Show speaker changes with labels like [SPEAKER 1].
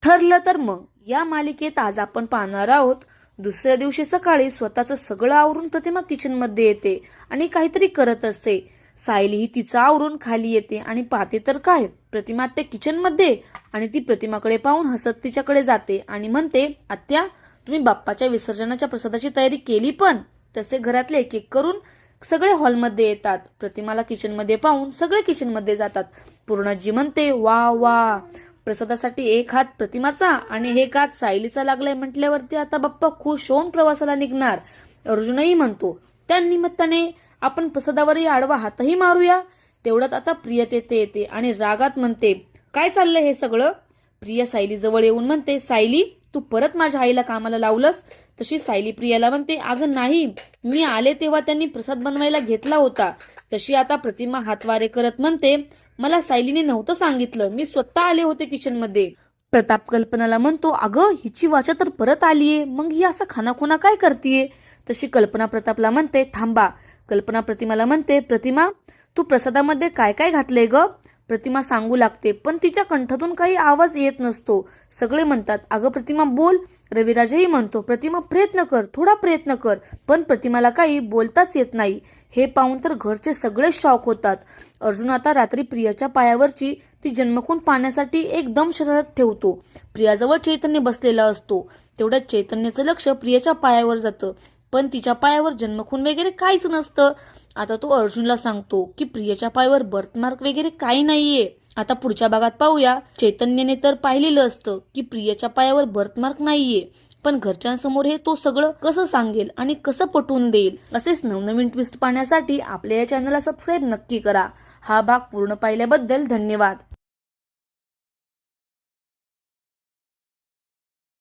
[SPEAKER 1] ठरलं तर मग या मालिकेत आज आपण पाहणार आहोत दुसऱ्या दिवशी सकाळी स्वतःचं सगळं आवरून प्रतिमा किचन मध्ये येते आणि काहीतरी करत असते। सायली ही तिचं आवरून खाली येते आणि पाहते तर काय, प्रतिमा त्या किचन मध्ये आणि ती प्रतिमाकडे पाहून हसत तिच्याकडे जाते आणि म्हणते, आत्या तुम्ही बाप्पाच्या विसर्जनाच्या प्रसादाची तयारी केली? पण तसे घरातले एक एक करून सगळे हॉलमध्ये येतात। प्रतिमाला किचन मध्ये पाहून सगळे किचन मध्ये जातात। पूर्णाजी म्हणते, वा वा, प्रसादासाठी एक हात प्रतिमाचा आणि एक हात सायलीचा लागलाय म्हटल्यावरती आता बाप्पा खुश होऊन प्रवासाला निघणार। अर्जुनही म्हणतो, त्या निमित्ताने आपण प्रसादावरही आडवा हातही मारूया। तेवढ्यात आता प्रिया तेथे येते आणि रागात म्हणते, काय चाललंय हे सगळं? प्रिया सायली जवळ येऊन म्हणते, सायली तू परत माझ्या आईला कामाला लावलंस? तशी सायली प्रियाला म्हणते, अगं नाही, मी आले तेव्हा त्यांनी प्रसाद बनवायला घेतला होता। तशी आता प्रतिमा हातवारे करत म्हणते, मला सायलीने नव्हतं सांगितलं, मी स्वतः आले होते किचन मध्ये। प्रताप कल्पनाला म्हणतो, अगं हिची वाचा तर परत आलीये, मग ही असं खानाखुना काय करतीये? तशी कल्पना प्रतापला म्हणते, थांबा। कल्पना प्रतिमाला म्हणते, प्रतिमा तू प्रसादामध्ये काय काय घातलंय ग? प्रतिमा सांगू लागते, पण तिच्या कंठातून काही आवाज येत नसतो। सगळे म्हणतात, अगं प्रतिमा बोल। रविराजही म्हणतो, प्रतिमा प्रयत्न कर, थोडा प्रयत्न कर, पण प्रतिमाला काही बोलताच येत नाही। हे पाहून तर घरचे सगळे शॉक होतात। अर्जुन आता रात्री प्रियाच्या पायावरची ती जन्मखून पाहण्यासाठी एकदम शरद ठेवतो। प्रियाजवळ चैतन्य बसलेला असतो। तेवढ्यात चैतन्याचं लक्ष प्रियाच्या पायावर जातं, पण तिच्या पायावर जन्मखून वगैरे काहीच नसतं। आता तो अर्जुनला सांगतो की प्रियाच्या पायावर बर्थमार्क वगैरे काही नाहीये। आता पुढच्या भागात पाहूया, चैतन्याने तर पाहिलेलं असतं की प्रियाच्या पायावर बर्थमार्क नाहीये, पण घरच्यांसमोर हे तो सगळं कसं सांगेल आणि कसं पटवून देईल? असेच नवनवीन ट्विस्ट पाहण्यासाठी आपल्या या चॅनलला सबस्क्राईब नक्की करा। हा भाग पूर्ण पाहिल्याबद्दल धन्यवाद।